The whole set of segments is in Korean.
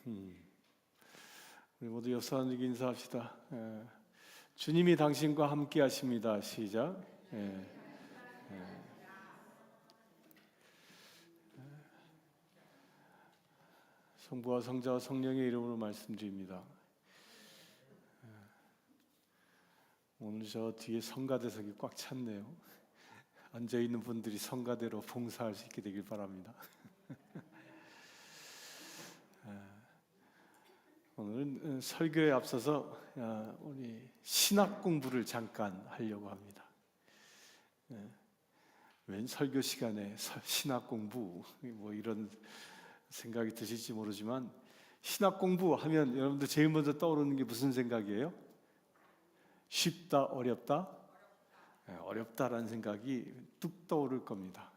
우리 모두 옆 사람들에게 인사합시다. 주님이 당신과 함께 하십니다. 시작. 성부와 성자와 성령의 이름으로 말씀드립니다. 오늘 저 뒤에 성가대석이 꽉 찼네요. 앉아있는 분들이 성가대로 봉사할 수 있게 되길 바랍니다. 오늘은 설교에 앞서서 우리 신학 공부를 잠깐 하려고 합니다. 웬 설교 시간에 신학 공부 뭐 이런 생각이 드실지 모르지만, 신학 공부하면 여러분들 제일 먼저 떠오르는 게 무슨 생각이에요? 쉽다, 어렵다? 어렵다라는 생각이 뚝 떠오를 겁니다.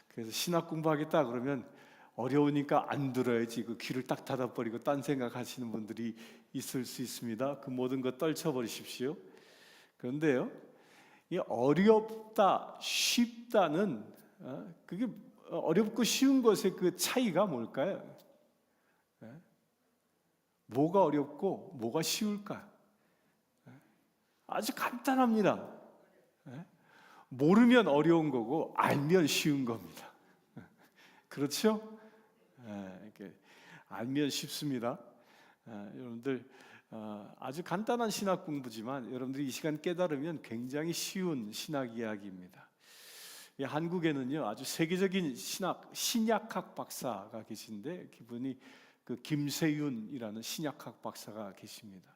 그래서 신학 공부하겠다 그러면 어려우니까 안 들어야지, 그 귀를 딱 닫아버리고 딴 생각하시는 분들이 있을 수 있습니다. 그 모든 거 떨쳐버리십시오. 그런데요, 이 어렵다, 쉽다는 그게 어렵고 쉬운 것의 그 차이가 뭘까요? 뭐가 어렵고 뭐가 쉬울까요? 아주 간단합니다. 모르면 어려운 거고 알면 쉬운 겁니다. 그렇죠? 이렇게 알면 쉽습니다. 여러분들 아주 간단한 신학 공부지만 여러분들이 이 시간 깨달으면 굉장히 쉬운 신학 이야기입니다. 한국에는요 아주 세계적인 신약학 박사가 계신데, 그분이 그 김세윤이라는 신약학 박사가 계십니다.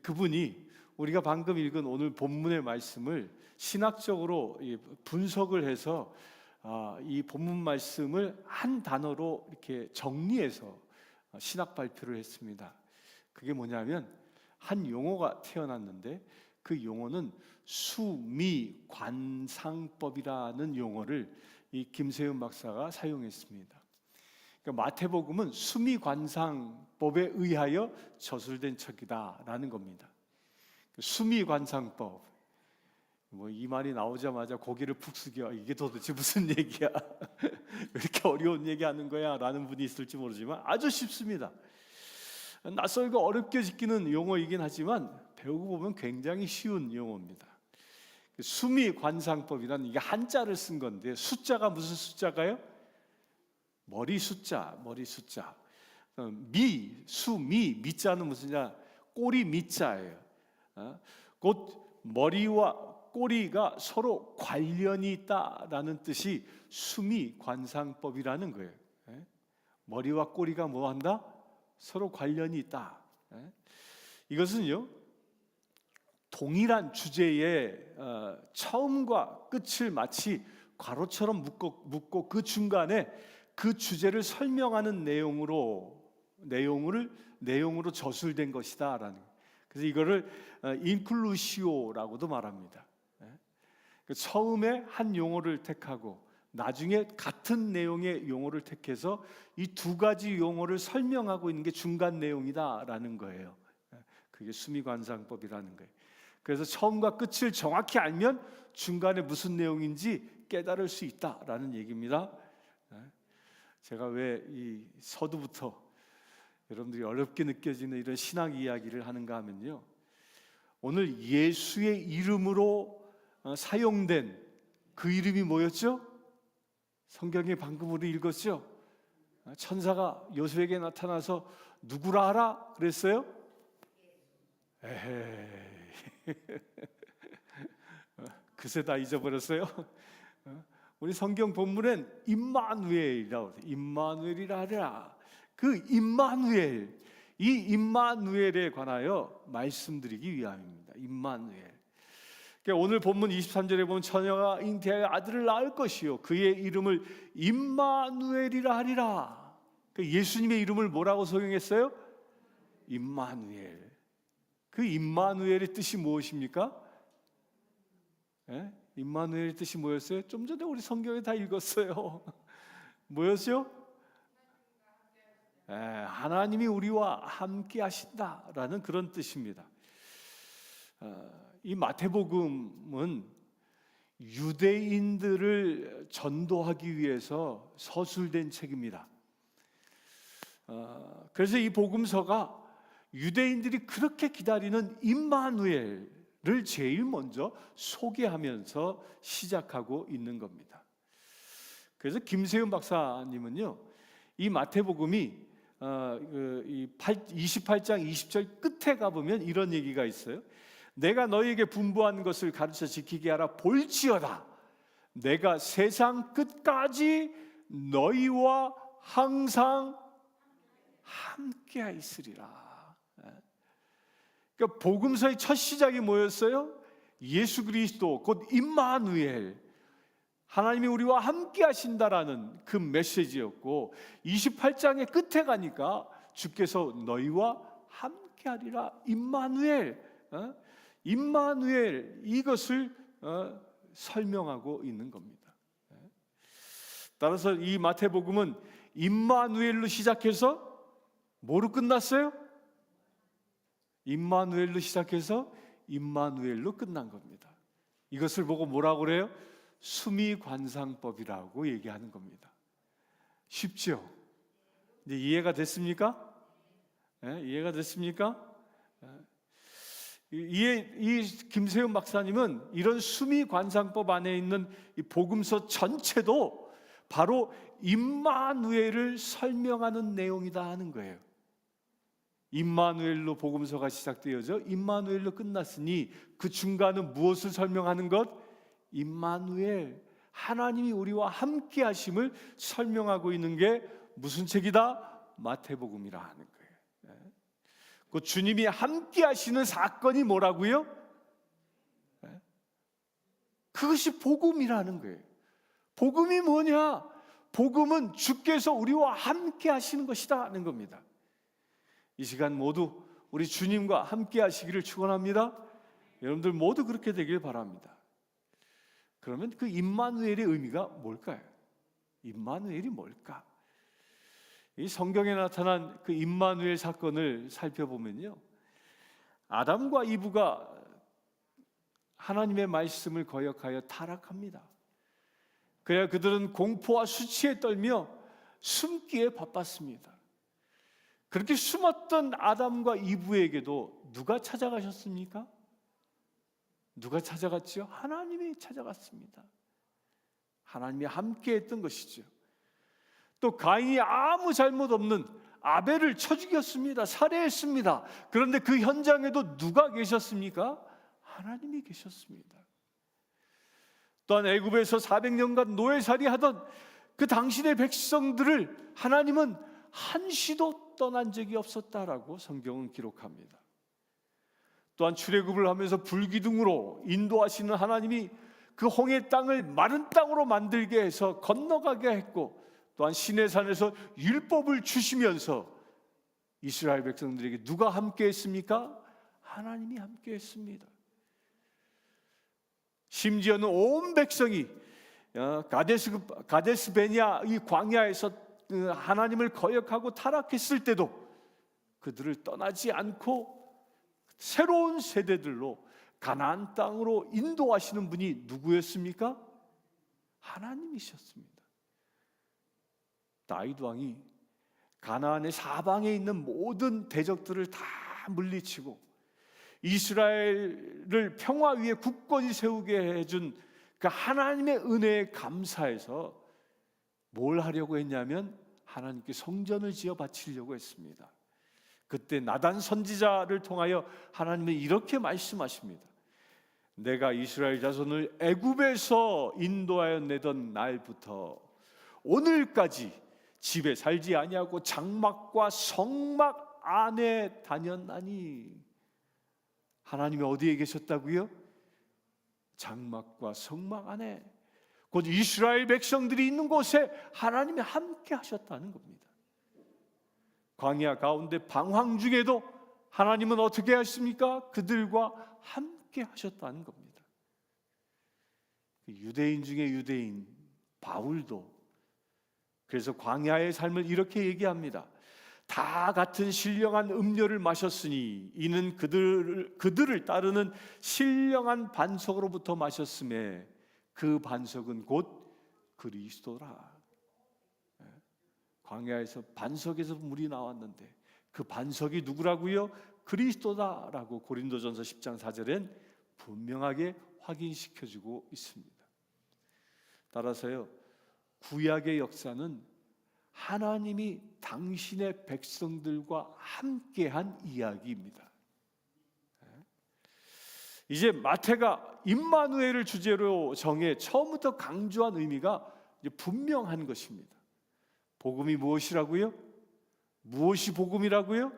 그분이 우리가 방금 읽은 오늘 본문의 말씀을 신학적으로 분석을 해서 이 본문 말씀을 한 단어로 이렇게 정리해서 신학 발표를 했습니다. 그게 뭐냐면, 한 용어가 태어났는데 그 용어는 수미관상법이라는 용어를 이 김세윤 박사가 사용했습니다. 그러니까 마태복음은 수미관상법에 의하여 저술된 척이다라는 겁니다. 수미관상법, 뭐 이 말이 나오자마자 고개를 푹 숙여 이게 도대체 무슨 얘기야? 왜 이렇게 어려운 얘기하는 거야? 라는 분이 있을지 모르지만 아주 쉽습니다. 낯설고 어렵게 지키는 용어이긴 하지만 배우고 보면 굉장히 쉬운 용어입니다. 수미관상법이란 이게 한자를 쓴 건데, 숫자가 무슨 숫자가요? 머리 숫자. 미자는 무슨냐? 꼬리 미자예요. 곧 머리와 꼬리가 서로 관련이 있다라는 뜻이 수미관상법이라는 거예요. 머리와 꼬리가 뭐한다? 서로 관련이 있다. 이것은요 동일한 주제의 처음과 끝을 마치 괄호처럼 묶고 그 중간에 그 주제를 설명하는 내용으로 저술된 것이다라는 거예요. 그래서 이거를 인클루시오라고도 말합니다. 처음에 한 용어를 택하고 나중에 같은 내용의 용어를 택해서 이 두 가지 용어를 설명하고 있는 게 중간 내용이다라는 거예요. 그게 수미관상법이라는 거예요. 그래서 처음과 끝을 정확히 알면 중간에 무슨 내용인지 깨달을 수 있다라는 얘기입니다. 제가 왜 이 서두부터 여러분들이 어렵게 느껴지는 이런 신학 이야기를 하는가 하면요, 오늘 예수의 이름으로 사용된 그 이름이 뭐였죠? 성경에 방금 우리 읽었죠? 천사가 요셉에게 나타나서 누구라 하라 그랬어요? 에헤이 그새 다 잊어버렸어요? 우리 성경 본문엔 임마누엘이라고, 임마누엘이라 하라. 그 임마누엘, 이 임마누엘에 관하여 말씀드리기 위함입니다. 임마누엘. 그러니까 오늘 본문 23절에 보면 처녀가 잉태하여 아들을 낳을 것이요 그의 이름을 임마누엘이라 하리라. 그러니까 예수님의 이름을 뭐라고 소개했어요? 임마누엘. 그 임마누엘의 뜻이 무엇입니까? 임마누엘의 뜻이 뭐였어요? 좀 전에 우리 성경에 다 읽었어요. 뭐였죠? 하나님이 우리와 함께 하신다라는 그런 뜻입니다. 이 마태복음은 유대인들을 전도하기 위해서 서술된 책입니다. 그래서 이 복음서가 유대인들이 그렇게 기다리는 임마누엘을 제일 먼저 소개하면서 시작하고 있는 겁니다. 그래서 김세윤 박사님은요, 이 마태복음이 28장 20절 끝에 가보면 이런 얘기가 있어요. 내가 너희에게 분부한 것을 가르쳐 지키게 하라. 볼지어다 내가 세상 끝까지 너희와 항상 함께 있으리라. 그러니까 복음서의 첫 시작이 뭐였어요? 예수 그리스도 곧 임마누엘, 하나님이 우리와 함께 하신다라는 그 메시지였고, 28장의 끝에 가니까 주께서 너희와 함께 하리라. 임마누엘, 임마누엘, 이것을 설명하고 있는 겁니다. 따라서 이 마태복음은 임마누엘로 시작해서 뭐로 끝났어요? 임마누엘로 시작해서 임마누엘로 끝난 겁니다. 이것을 보고 뭐라고 그래요? 수미관상법이라고 얘기하는 겁니다. 쉽죠? 이제 이해가 됐습니까? 이해가 됐습니까? 이 김세윤 박사님은 이런 수미관상법 안에 있는 이 복음서 전체도 바로 임마누엘을 설명하는 내용이다 하는 거예요. 임마누엘로 복음서가 시작되어져 임마누엘로 끝났으니 그 중간은 무엇을 설명하는 것? 임마누엘, 하나님이 우리와 함께 하심을 설명하고 있는 게 무슨 책이다? 마태복음이라 하는 거예요. 그 주님이 함께 하시는 사건이 뭐라고요? 그것이 복음이라는 거예요. 복음이 뭐냐? 복음은 주께서 우리와 함께 하시는 것이다 하는 겁니다. 이 시간 모두 우리 주님과 함께 하시기를 축원합니다. 여러분들 모두 그렇게 되길 바랍니다. 그러면 그 임마누엘의 의미가 뭘까요? 임마누엘이 뭘까? 이 성경에 나타난 그 임마누엘 사건을 살펴보면요, 아담과 이브가 하나님의 말씀을 거역하여 타락합니다. 그래야 그들은 공포와 수치에 떨며 숨기에 바빴습니다. 그렇게 숨었던 아담과 이브에게도 누가 찾아가셨습니까? 누가 찾아갔죠? 하나님이 찾아갔습니다. 하나님이 함께 했던 것이죠. 또 가인이 아무 잘못 없는 아벨을 쳐 죽였습니다. 살해했습니다. 그런데 그 현장에도 누가 계셨습니까? 하나님이 계셨습니다. 또한 애굽에서 400년간 노예살이 하던 그 당신의 백성들을 하나님은 한시도 떠난 적이 없었다라고 성경은 기록합니다. 또한 출애굽을 하면서 불기둥으로 인도하시는 하나님이 그 홍해 땅을 마른 땅으로 만들게 해서 건너가게 했고, 또한 시내산에서 율법을 주시면서 이스라엘 백성들에게 누가 함께 했습니까? 하나님이 함께 했습니다. 심지어는 온 백성이 가데스 베냐 이 광야에서 하나님을 거역하고 타락했을 때도 그들을 떠나지 않고 새로운 세대들로 가나안 땅으로 인도하시는 분이 누구였습니까? 하나님이셨습니다. 다윗 왕이 가나안의 사방에 있는 모든 대적들을 다 물리치고 이스라엘을 평화 위에 굳건히 세우게 해준 그 하나님의 은혜에 감사해서 뭘 하려고 했냐면 하나님께 성전을 지어 바치려고 했습니다. 그때 나단 선지자를 통하여 하나님은 이렇게 말씀하십니다. 내가 이스라엘 자손을 애굽에서 인도하여 내던 날부터 오늘까지 집에 살지 아니하고 장막과 성막 안에 다녔나니. 하나님이 어디에 계셨다고요? 장막과 성막 안에, 곧 이스라엘 백성들이 있는 곳에 하나님이 함께 하셨다는 겁니다. 광야 가운데 방황 중에도 하나님은 어떻게 하십니까? 그들과 함께 하셨다는 겁니다. 유대인 중에 유대인 바울도 그래서 광야의 삶을 이렇게 얘기합니다. 다 같은 신령한 음료를 마셨으니 이는 그들을 따르는 신령한 반석으로부터 마셨음에 그 반석은 곧 그리스도라. 광야에서 반석에서 물이 나왔는데 그 반석이 누구라고요? 그리스도다라고 고린도전서 10장 4절엔 분명하게 확인시켜주고 있습니다. 따라서요, 구약의 역사는 하나님이 당신의 백성들과 함께한 이야기입니다. 이제 마태가 임마누엘을 주제로 정해 처음부터 강조한 의미가 이제 분명한 것입니다. 복음이 무엇이라고요? 무엇이 복음이라고요?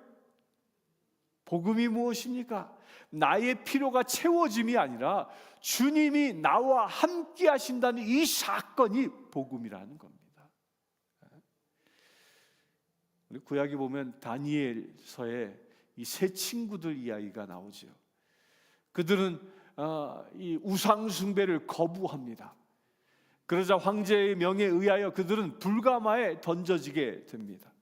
복음이 무엇입니까? 나의 필요가 채워짐이 아니라 주님이 나와 함께 하신다는 이 사건이 복음이라는 겁니다. 우리 구약에 보면 다니엘서에 이 세 친구들 이야기가 나오죠. 그들은 이 우상 숭배를 거부합니다. 그러자 황제의 명에 의하여 그들은 불가마에 던져지게 됩니다.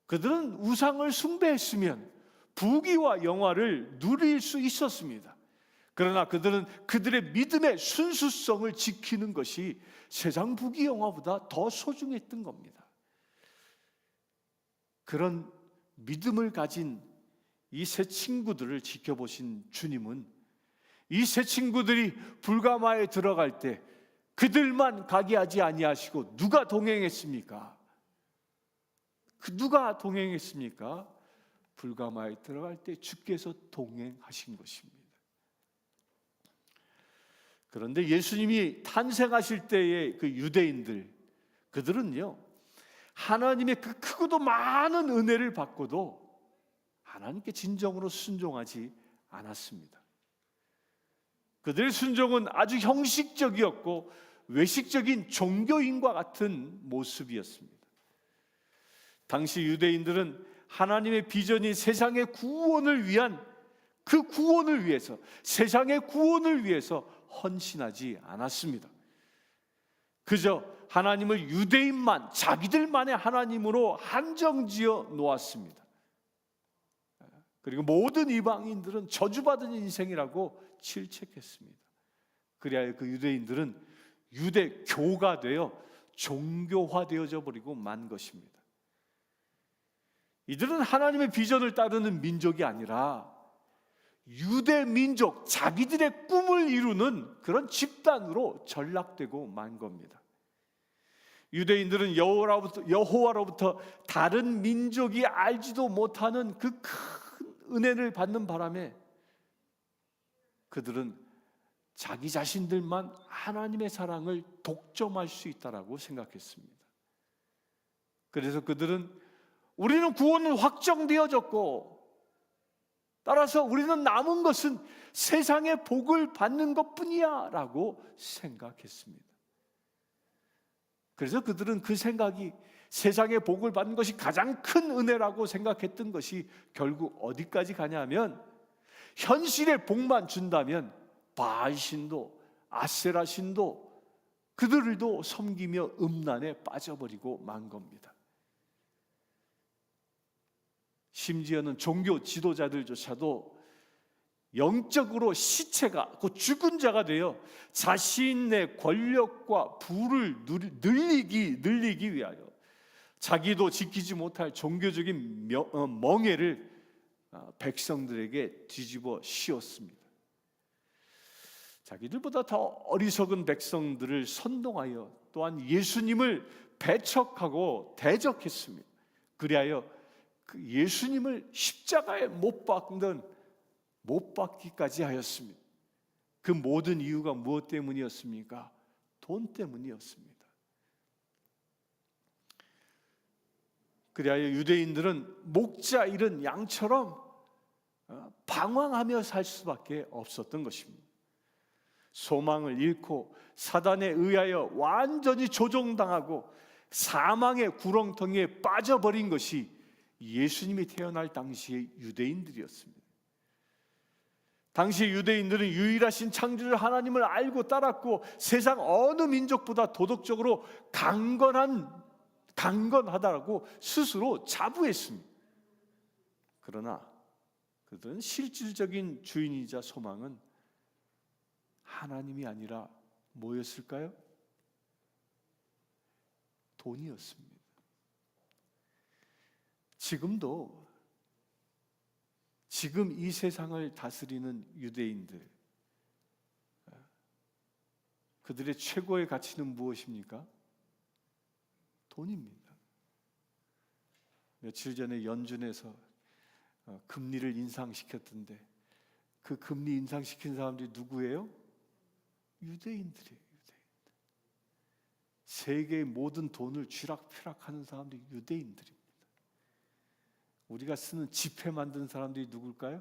그들은 우상을 숭배했으면 부귀와 영화를 누릴 수 있었습니다. 그러나 그들은 그들의 믿음의 순수성을 지키는 것이 세상 부귀 영화보다 더 소중했던 겁니다. 그런 믿음을 가진 이 세 친구들을 지켜보신 주님은 이 세 친구들이 불가마에 들어갈 때 그들만 가게 하지 아니하시고 누가 동행했습니까? 누가 동행했습니까? 불가마에 들어갈 때 주께서 동행하신 것입니다. 그런데 예수님이 탄생하실 때의 그 유대인들, 그들은요, 하나님의 그 크고도 많은 은혜를 받고도 하나님께 진정으로 순종하지 않았습니다. 그들의 순종은 아주 형식적이었고 외식적인 종교인과 같은 모습이었습니다. 당시 유대인들은 하나님의 비전이 세상의 구원을 위한 그 구원을 위해서, 세상의 구원을 위해서 헌신하지 않았습니다. 그저 하나님을 유대인만, 자기들만의 하나님으로 한정지어 놓았습니다. 그리고 모든 이방인들은 저주받은 인생이라고 질책했습니다. 그래야 그 유대인들은 유대교가 되어 종교화되어져 버리고 만 것입니다. 이들은 하나님의 비전을 따르는 민족이 아니라 유대 민족, 자기들의 꿈을 이루는 그런 집단으로 전락되고 만 겁니다. 유대인들은 여호와로부터 다른 민족이 알지도 못하는 그 큰 은혜를 받는 바람에 그들은 자기 자신들만 하나님의 사랑을 독점할 수 있다라고 생각했습니다. 그래서 그들은 우리는 구원은 확정되어졌고 따라서 우리는 남은 것은 세상의 복을 받는 것뿐이야 라고 생각했습니다. 그래서 그들은 그 생각이 세상의 복을 받는 것이 가장 큰 은혜라고 생각했던 것이 결국 어디까지 가냐면 현실의 복만 준다면 바알신도 아세라신도 그들도 섬기며 음란에 빠져버리고 만 겁니다. 심지어는 종교 지도자들조차도 영적으로 시체가 곧 죽은 자가 되어 자신의 권력과 부를 늘리기 위하여 자기도 지키지 못할 종교적인 멍에를 백성들에게 뒤집어 씌웠습니다. 자기들보다 더 어리석은 백성들을 선동하여 또한 예수님을 배척하고 대적했습니다. 그리하여 그 예수님을 십자가에 못 박기까지 하였습니다. 그 모든 이유가 무엇 때문이었습니까? 돈 때문이었습니다. 그리하여 유대인들은 목자 잃은 양처럼 방황하며 살 수밖에 없었던 것입니다. 소망을 잃고 사단에 의하여 완전히 조종당하고 사망의 구렁텅이에 빠져버린 것이 예수님이 태어날 당시의 유대인들이었습니다. 당시 유대인들은 유일하신 창조주 하나님을 알고 따랐고 세상 어느 민족보다 도덕적으로 강건하다고 스스로 자부했습니다. 그러나 그들은 실질적인 주인이자 소망은 하나님이 아니라 뭐였을까요? 돈이었습니다. 지금도 지금 이 세상을 다스리는 유대인들, 그들의 최고의 가치는 무엇입니까? 돈입니다. 며칠 전에 연준에서 금리를 인상시켰던데 그 금리 인상시킨 사람들이 누구예요? 유대인들이에요. 유대인들. 세계의 모든 돈을 쥐락펴락하는 사람들이 유대인들입니다. 우리가 쓰는 지폐 만든 사람들이 누굴까요?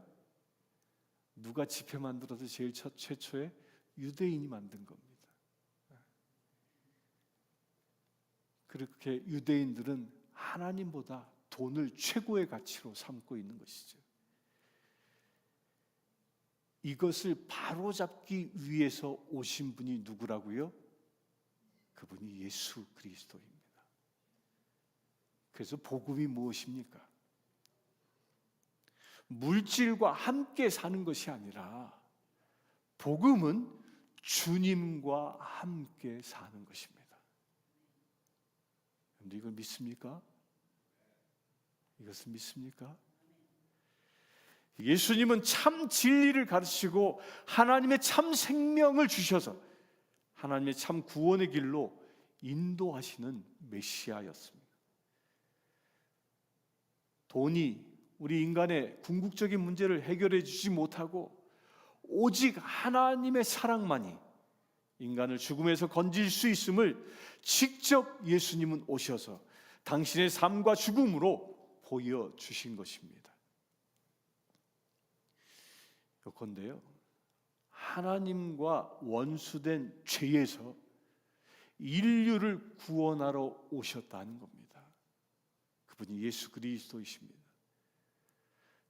누가 지폐 만들어서 제일 최초에 유대인이 만든 겁니다. 그렇게 유대인들은 하나님보다 돈을 최고의 가치로 삼고 있는 것이죠. 이것을 바로잡기 위해서 오신 분이 누구라고요? 그분이 예수 그리스도입니다. 그래서 복음이 무엇입니까? 물질과 함께 사는 것이 아니라 복음은 주님과 함께 사는 것입니다. 그런데 이걸 믿습니까? 이것을 믿습니까? 예수님은 참 진리를 가르치고 하나님의 참 생명을 주셔서 하나님의 참 구원의 길로 인도하시는 메시아였습니다. 돈이 우리 인간의 궁극적인 문제를 해결해 주지 못하고 오직 하나님의 사랑만이 인간을 죽음에서 건질 수 있음을 직접 예수님은 오셔서 당신의 삶과 죽음으로 보여주신 것입니다. 요컨대요, 하나님과 원수된 죄에서 인류를 구원하러 오셨다는 겁니다. 그분이 예수 그리스도이십니다.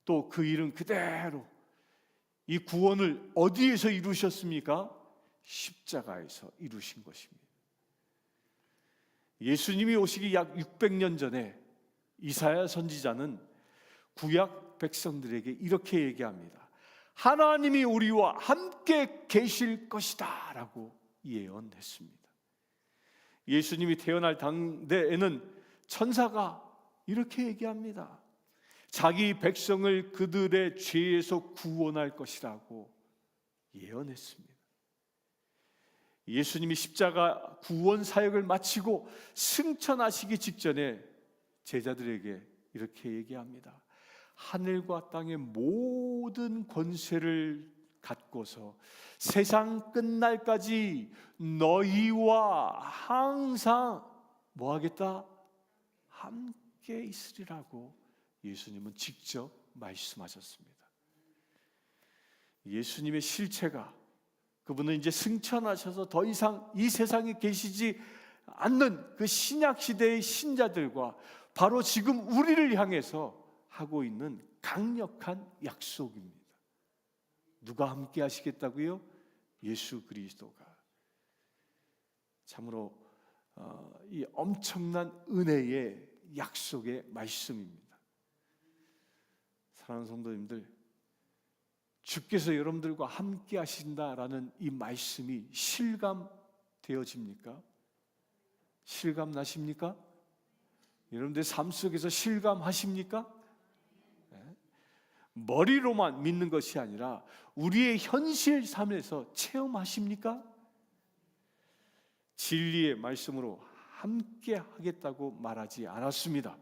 또 그 일은 그대로 이 구원을 어디에서 이루셨습니까? 십자가에서 이루신 것입니다. 예수님이 오시기 약 600년 전에 이사야 선지자는 구약 백성들에게 이렇게 얘기합니다. 하나님이 우리와 함께 계실 것이다 라고 예언했습니다. 예수님이 태어날 당대에는 천사가 이렇게 얘기합니다. 자기 백성을 그들의 죄에서 구원할 것이라고 예언했습니다. 예수님이 십자가 구원 사역을 마치고 승천하시기 직전에 제자들에게 이렇게 얘기합니다. 하늘과 땅의 모든 권세를 갖고서 세상 끝날까지 너희와 항상 뭐 하겠다? 함께 있으리라고 예수님은 직접 말씀하셨습니다. 예수님의 실체가, 그분은 이제 승천하셔서 더 이상 이 세상에 계시지 않는 그 신약 시대의 신자들과 바로 지금 우리를 향해서 하고 있는 강력한 약속입니다. 누가 함께 하시겠다고요? 예수 그리스도가. 참으로 이 엄청난 은혜의 약속의 말씀입니다. 사랑하는 성도님들, 주께서 여러분들과 함께 하신다라는 이 말씀이 실감되어집니까? 실감나십니까? 여러분들 삶 속에서 실감하십니까? 머리로만 믿는 것이 아니라 우리의 현실 삶에서 체험하십니까? 진리의 말씀으로 함께 하겠다고 말하지 않았습니다.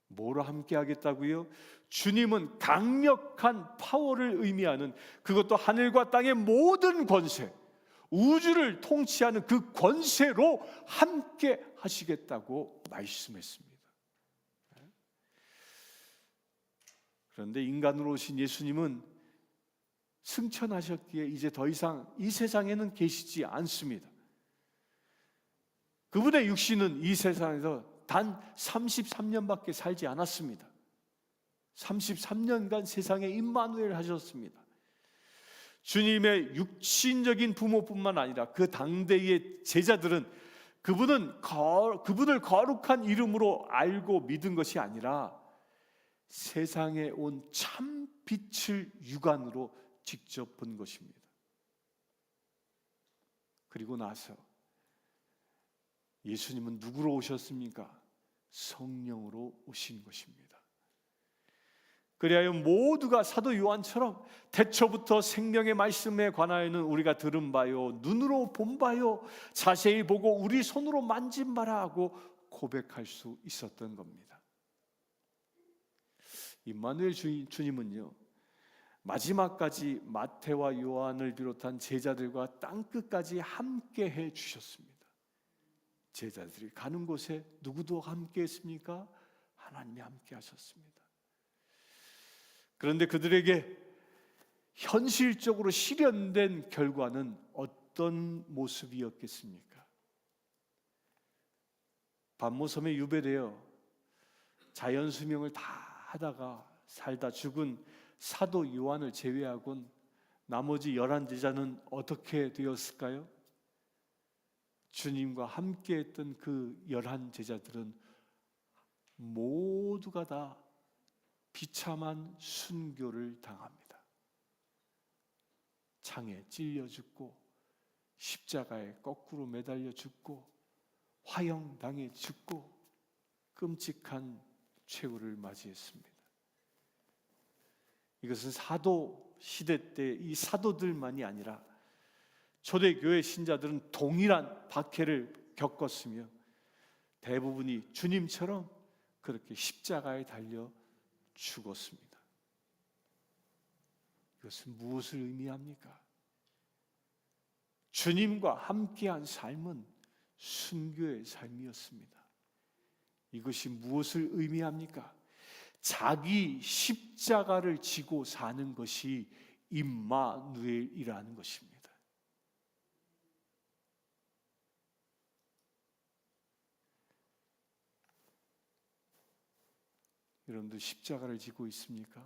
뭐로 함께 하겠다고요? 주님은 강력한 파워를 의미하는, 그것도 하늘과 땅의 모든 권세, 우주를 통치하는 그 권세로 함께 하시겠다고 말씀했습니다. 그런데 인간으로 오신 예수님은 승천하셨기에 이제 더 이상 이 세상에는 계시지 않습니다. 그분의 육신은 이 세상에서 단 33년밖에 살지 않았습니다. 33년간 세상에 임마누엘 하셨습니다. 주님의 육신적인 부모뿐만 아니라 그 당대의 제자들은 그분을 거룩한 이름으로 알고 믿은 것이 아니라 세상에 온 참 빛을 육안으로 직접 본 것입니다. 그리고 나서 예수님은 누구로 오셨습니까? 성령으로 오신 것입니다. 그리하여 모두가 사도 요한처럼 태초부터 생명의 말씀에 관하여는 우리가 들은 바요, 눈으로 본 바요, 자세히 보고 우리 손으로 만진 바라 하고 고백할 수 있었던 겁니다. 임마누엘 주님은요, 마지막까지 마태와 요한을 비롯한 제자들과 땅끝까지 함께 해 주셨습니다. 제자들이 가는 곳에 누구도 함께 했습니까? 하나님이 함께 하셨습니다. 그런데 그들에게 현실적으로 실현된 결과는 어떤 모습이었겠습니까? 반모섬에 유배되어 자연 수명을 다 하다가 살다 죽은 사도 요한을 제외하곤 나머지 11제자는 어떻게 되었을까요? 주님과 함께 했던 그 11제자들은 모두가 다 비참한 순교를 당합니다. 창에 찔려 죽고 십자가에 거꾸로 매달려 죽고 화형당해 죽고 끔찍한 최후를 맞이했습니다. 이것은 사도 시대 때 이 사도들만이 아니라 초대교회 신자들은 동일한 박해를 겪었으며 대부분이 주님처럼 그렇게 십자가에 달려 죽었습니다. 이것은 무엇을 의미합니까? 주님과 함께한 삶은 순교의 삶이었습니다. 이것이 무엇을 의미합니까? 자기 십자가를 지고 사는 것이 임마누엘이라는 것입니다. 여러분들 십자가를 지고 있습니까?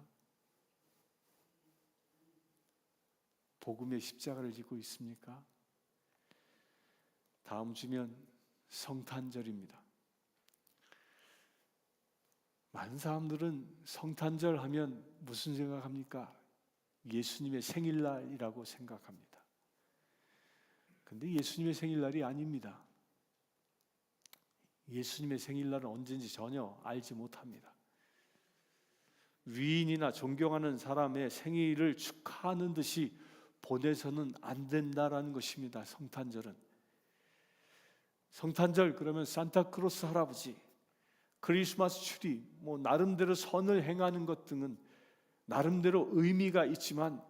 복음의 십자가를 지고 있습니까? 다음 주면 성탄절입니다. 많은 사람들은 성탄절 하면 무슨 생각합니까? 예수님의 생일날이라고 생각합니다. 그런데 예수님의 생일날이 아닙니다. 예수님의 생일날은 언제인지 전혀 알지 못합니다. 위인이나 존경하는 사람의 생일을 축하하는 듯이 보내서는 안 된다라는 것입니다. 성탄절은. 성탄절 그러면 산타크로스 할아버지, 크리스마스 트리, 나름대로 선을 행하는 것 등은 나름대로 의미가 있지만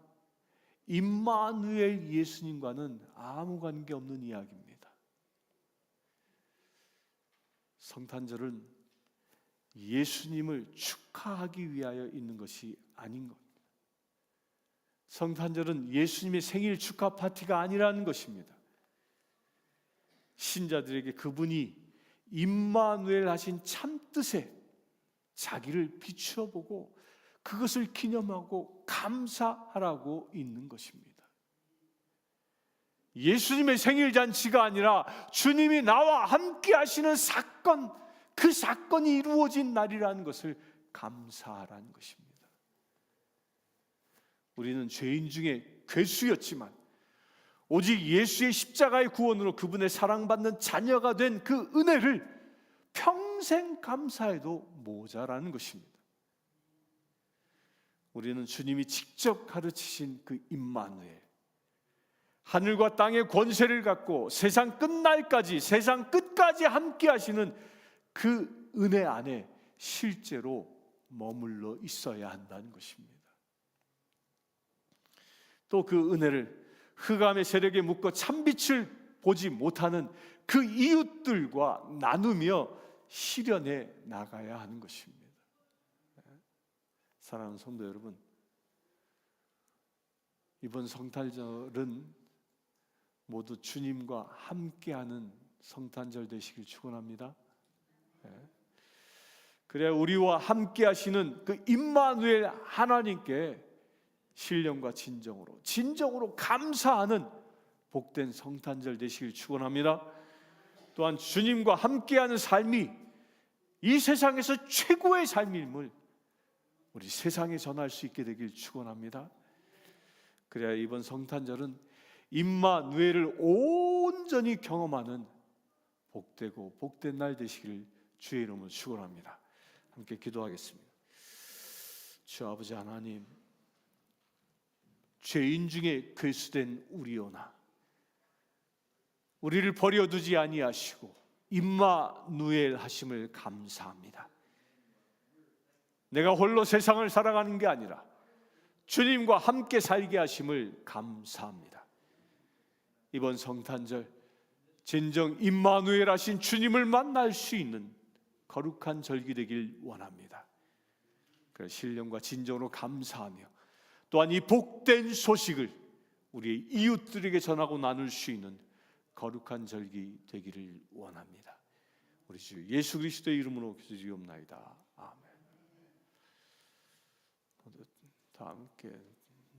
임마누엘 예수님과는 아무 관계없는 이야기입니다. 성탄절은 예수님을 축하하기 위하여 있는 것이 아닌 것. 성탄절은 예수님의 생일 축하 파티가 아니라는 것입니다. 신자들에게 그분이 임마누엘 하신 참뜻에 자기를 비추어 보고 그것을 기념하고 감사하라고 있는 것입니다. 예수님의 생일 잔치가 아니라 주님이 나와 함께 하시는 사건, 그 사건이 이루어진 날이라는 것을 감사하라는 것입니다. 우리는 죄인 중에 괴수였지만 오직 예수의 십자가의 구원으로 그분의 사랑받는 자녀가 된 그 은혜를 평생 감사해도 모자라는 것입니다. 우리는 주님이 직접 가르치신 그 임마누엘, 하늘과 땅의 권세를 갖고 세상 끝날까지, 세상 끝까지 함께 하시는 그 은혜 안에 실제로 머물러 있어야 한다는 것입니다. 또 그 은혜를 흑암의 세력에 묶어 참빛을 보지 못하는 그 이웃들과 나누며 실현해 나가야 하는 것입니다. 사랑하는 성도 여러분, 이번 성탄절은 모두 주님과 함께하는 성탄절 되시길 축원합니다. 그래야 우리와 함께 하시는 그 임마누엘 하나님께 신령과 진정으로 감사하는 복된 성탄절 되시길 축원합니다. 또한 주님과 함께하는 삶이 이 세상에서 최고의 삶임을 우리 세상에 전할 수 있게 되길 축원합니다. 그래야 이번 성탄절은 임마누엘을 온전히 경험하는 복되고 복된 날 되시길 주의 이름으로 축원합니다. 함께 기도하겠습니다. 주 아버지 하나님, 죄인 중에 괴수된 우리오나 우리를 버려두지 아니하시고 임마누엘 하심을 감사합니다. 내가 홀로 세상을 살아가는 게 아니라 주님과 함께 살게 하심을 감사합니다. 이번 성탄절 진정 임마누엘 하신 주님을 만날 수 있는 거룩한 절기 되길 원합니다. 그 신령과 진정으로 감사하며 또한 이 복된 소식을 우리 이웃들에게 전하고 나눌 수 있는 거룩한 절기 되기를 원합니다. 우리 주 예수 그리스도의 이름으로 기도드리옵나이다. 아멘. 다 함께